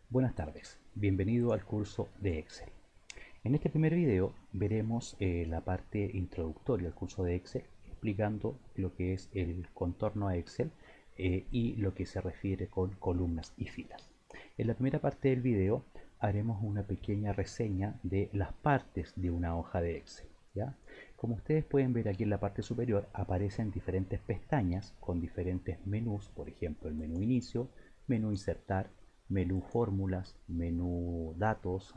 Buenas tardes, bienvenido al curso de Excel. En este primer video veremos la parte introductoria al curso de Excel, explicando lo que es el contorno a Excel y lo que se refiere con columnas y filas. En la primera parte del video haremos una pequeña reseña de las partes de una hoja de Excel, ¿ya? Como ustedes pueden ver aquí en la parte superior aparecen diferentes pestañas con diferentes menús, por ejemplo el menú inicio, menú insertar, menú fórmulas, menú datos,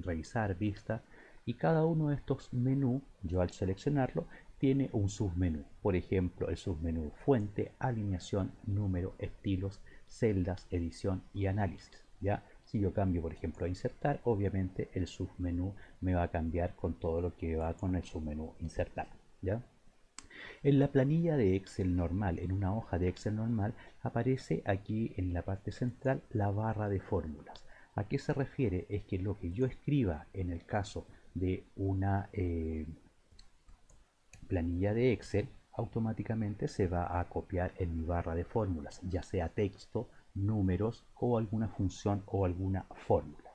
revisar, vista, y cada uno de estos menús, yo al seleccionarlo, tiene un submenú. Por ejemplo, el submenú fuente, alineación, número, estilos, celdas, edición y análisis. ¿Ya? Si yo cambio, por ejemplo, a insertar, obviamente el submenú me va a cambiar con todo lo que va con el submenú insertar. ¿Ya? En la planilla de Excel normal, en una hoja de Excel normal, aparece aquí en la parte central la barra de fórmulas. ¿A qué se refiere? Es que lo que yo escriba en el caso de una planilla de Excel, automáticamente se va a copiar en mi barra de fórmulas, ya sea texto, números o alguna función o alguna fórmula.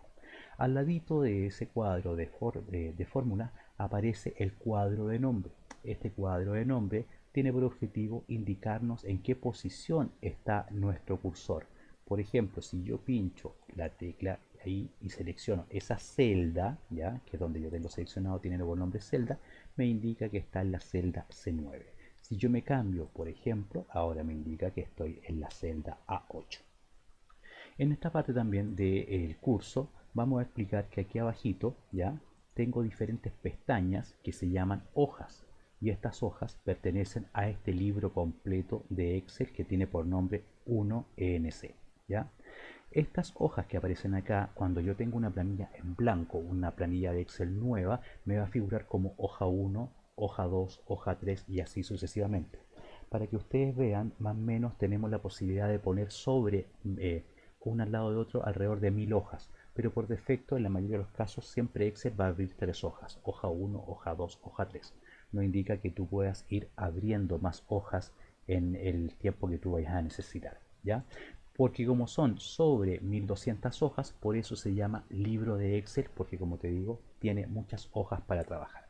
Al ladito de ese cuadro de fórmula aparece el cuadro de nombre. Este cuadro de nombre tiene por objetivo indicarnos en qué posición está nuestro cursor. Por ejemplo, si yo pincho la tecla ahí y selecciono esa celda, ¿ya? Que es donde yo tengo seleccionado, tiene el nombre celda, me indica que está en la celda C9. Si yo me cambio, por ejemplo, ahora me indica que estoy en la celda A8. En esta parte también del curso vamos a explicar que aquí abajito ya tengo diferentes pestañas que se llaman hojas, y estas hojas pertenecen a este libro completo de Excel que tiene por nombre 1ENC. ¿Ya? Estas hojas que aparecen acá, cuando yo tengo una planilla en blanco, una planilla de Excel nueva, me va a figurar como hoja 1, hoja 2, hoja 3 y así sucesivamente. Para que ustedes vean, más o menos tenemos la posibilidad de poner sobre una al lado de otro alrededor de 1000 hojas, pero por defecto en la mayoría de los casos siempre Excel va a abrir tres hojas, hoja 1, hoja 2, hoja 3. No indica que tú puedas ir abriendo más hojas en el tiempo que tú vayas a necesitar, ¿ya? Porque como son sobre 1200 hojas, por eso se llama libro de Excel, porque como te digo, tiene muchas hojas para trabajar.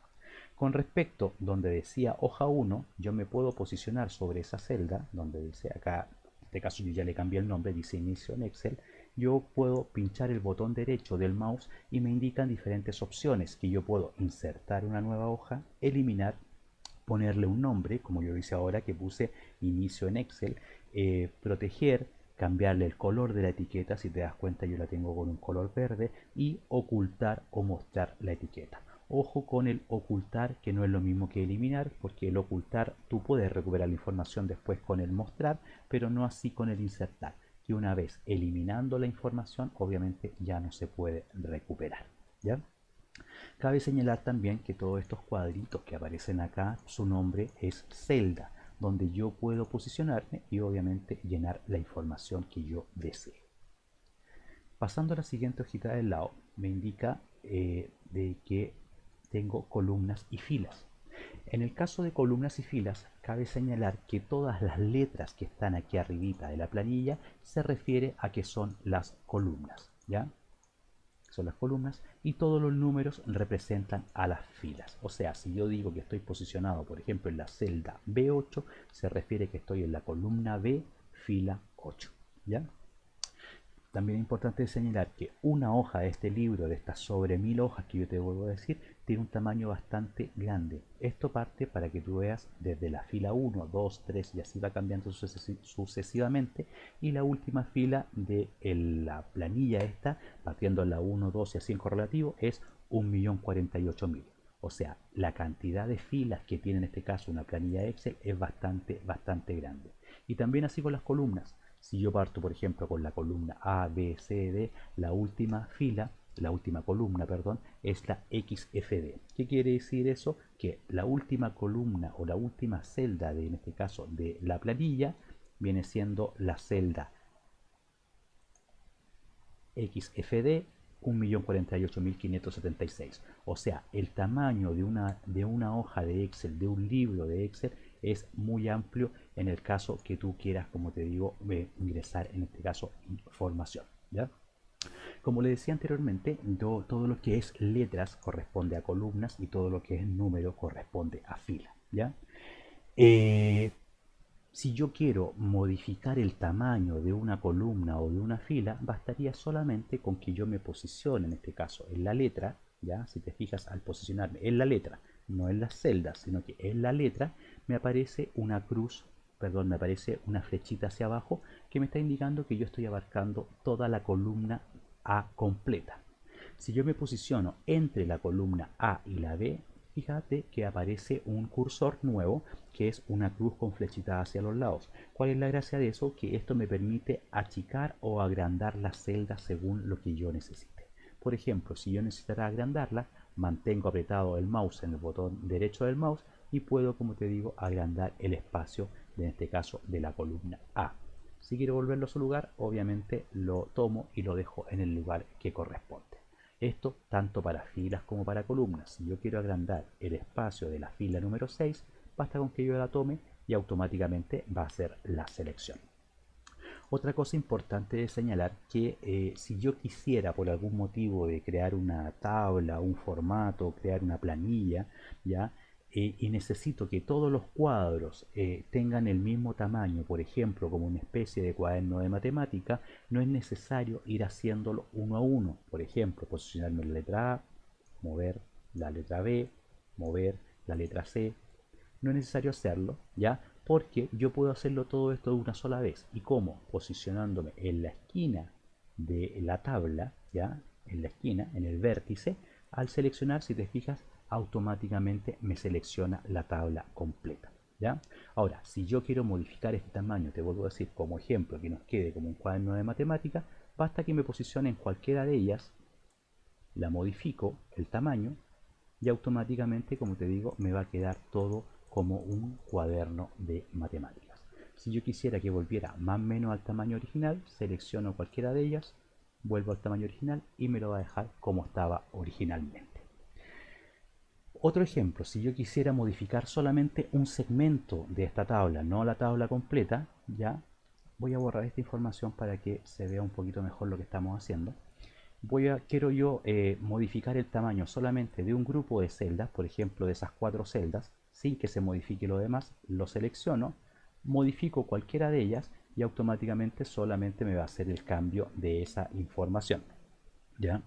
Con respecto donde decía hoja 1, yo me puedo posicionar sobre esa celda, donde dice acá, en este caso yo ya le cambié el nombre, dice inicio en Excel, yo puedo pinchar el botón derecho del mouse y me indican diferentes opciones que yo puedo insertar una nueva hoja, eliminar, ponerle un nombre, como yo hice ahora que puse inicio en Excel, proteger, cambiarle el color de la etiqueta, si te das cuenta yo la tengo con un color verde, y ocultar o mostrar la etiqueta. Ojo con el ocultar, que no es lo mismo que eliminar, porque el ocultar tú puedes recuperar la información después con el mostrar, pero no así con el insertar, que una vez eliminando la información obviamente ya no se puede recuperar. ¿Ya? Cabe señalar también que todos estos cuadritos que aparecen acá, su nombre es celda, donde yo puedo posicionarme y obviamente llenar la información que yo desee. Pasando a la siguiente hojita del lado, me indica de que tengo columnas y filas. En el caso de columnas y filas, cabe señalar que todas las letras que están aquí arribita de la planilla se refiere a que son las columnas, ¿ya? Son las columnas, y todos los números representan a las filas. O sea, si yo digo que estoy posicionado, por ejemplo, en la celda B8, se refiere que estoy en la columna B, fila 8. ¿Ya? También es importante señalar que una hoja de este libro, de estas sobre 1000 hojas que yo te vuelvo a decir, tiene un tamaño bastante grande. Esto parte para que tú veas desde la fila 1, 2, 3 y así va cambiando sucesivamente. Y la última fila de la planilla esta, partiendo en la 1, 2 y así en correlativo, es 1.048.000. O sea, la cantidad de filas que tiene en este caso una planilla Excel es bastante grande. Y también así con las columnas. Si yo parto, por ejemplo, con la columna A, B, C, D, la última fila, la última columna, perdón, es la XFD. ¿Qué quiere decir eso? Que la última columna o la última celda en este caso, de la planilla, viene siendo la celda XFD 1.048.576. O sea, el tamaño de una hoja de Excel, de un libro de Excel, es muy amplio en el caso que tú quieras, como te digo, ingresar en este caso información. ¿Ya? Como le decía anteriormente, todo lo que es letras corresponde a columnas y todo lo que es número corresponde a fila, ¿ya? Eh, si yo quiero modificar el tamaño de una columna o de una fila, bastaría solamente con que yo me posicione, en este caso, en la letra, ¿ya? Si te fijas, al posicionarme en la letra, no en las celdas, sino que en la letra, me aparece una cruz, perdón, me aparece una flechita hacia abajo que me está indicando que yo estoy abarcando toda la columna A completa. Si yo me posiciono entre la columna A y la B, fíjate que aparece un cursor nuevo que es una cruz con flechita hacia los lados. ¿Cuál es la gracia de eso? Que esto me permite achicar o agrandar las celdas según lo que yo necesite. Por ejemplo, si yo necesitara agrandarla, mantengo apretado el mouse en el botón derecho del mouse y puedo, como te digo, agrandar el espacio, en este caso, de la columna A. Si quiero volverlo a su lugar, obviamente lo tomo y lo dejo en el lugar que corresponde. Esto tanto para filas como para columnas. Si yo quiero agrandar el espacio de la fila número 6, basta con que yo la tome y automáticamente va a ser la selección. Otra cosa importante de señalar que si yo quisiera por algún motivo de crear una tabla, un formato, crear una planilla, ¿ya? Y necesito que todos los cuadros tengan el mismo tamaño, por ejemplo, como una especie de cuaderno de matemática, no es necesario ir haciéndolo uno a uno. Por ejemplo, posicionarme en la letra A, mover la letra B, mover la letra C. No es necesario hacerlo, ¿ya? Porque yo puedo hacerlo todo esto de una sola vez. ¿Y cómo? Posicionándome en la esquina de la tabla, ¿ya? En la esquina, en el vértice. Al seleccionar, si te fijas, automáticamente me selecciona la tabla completa, ¿ya? Ahora, si yo quiero modificar este tamaño, te vuelvo a decir como ejemplo que nos quede como un cuaderno de matemática, basta que me posicione en cualquiera de ellas, la modifico el tamaño y automáticamente, como te digo, me va a quedar todo como un cuaderno de matemáticas. Si yo quisiera que volviera más o menos al tamaño original, selecciono cualquiera de ellas, vuelvo al tamaño original y me lo va a dejar como estaba originalmente. Otro ejemplo, si yo quisiera modificar solamente un segmento de esta tabla, no la tabla completa, ya voy a borrar esta información para que se vea un poquito mejor lo que estamos haciendo. Quiero yo modificar el tamaño solamente de un grupo de celdas, por ejemplo de esas 4 celdas, sin que se modifique lo demás, lo selecciono, modifico cualquiera de ellas y automáticamente solamente me va a hacer el cambio de esa información. ¿Ya?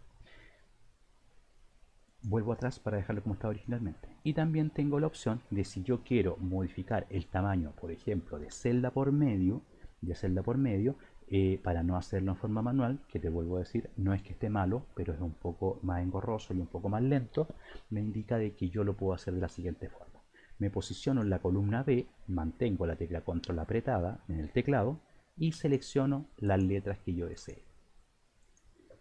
Vuelvo atrás para dejarlo como estaba originalmente. Y también tengo la opción de si yo quiero modificar el tamaño, por ejemplo, de celda por medio, para no hacerlo en forma manual, que te vuelvo a decir, no es que esté malo, pero es un poco más engorroso y un poco más lento, me indica de que yo lo puedo hacer de la siguiente forma. Me posiciono en la columna B, mantengo la tecla control apretada en el teclado y selecciono las letras que yo desee.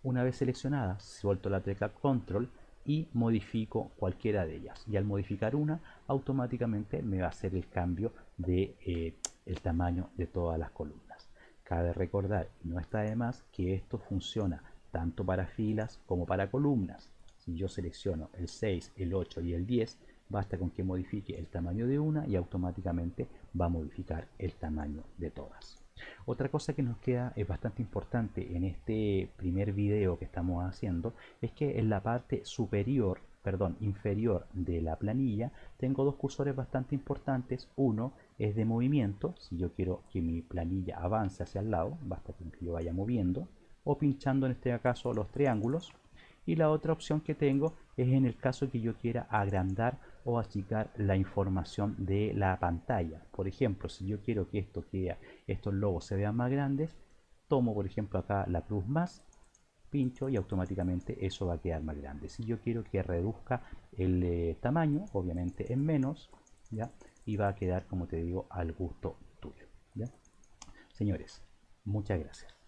Una vez seleccionadas, suelto la tecla control y modifico cualquiera de ellas. Y al modificar una, automáticamente me va a hacer el cambio de el tamaño de todas las columnas. Cabe recordar, no está de más, que esto funciona tanto para filas como para columnas. Si yo selecciono el 6, el 8 y el 10, basta con que modifique el tamaño de una y automáticamente va a modificar el tamaño de todas. Otra cosa que nos queda es bastante importante en este primer video que estamos haciendo es que en la parte superior, perdón, inferior de la planilla tengo dos cursores bastante importantes. Uno es de movimiento, si yo quiero que mi planilla avance hacia el lado, basta con que yo vaya moviendo o pinchando en este caso los triángulos. Y la otra opción que tengo es en el caso que yo quiera agrandar o achicar la información de la pantalla. Por ejemplo, si yo quiero que estos logos se vean más grandes, tomo por ejemplo acá la cruz más, pincho y automáticamente eso va a quedar más grande. Si yo quiero que reduzca el tamaño, obviamente en menos, ¿ya? Y va a quedar, como te digo, al gusto tuyo, ¿ya? Señores, muchas gracias.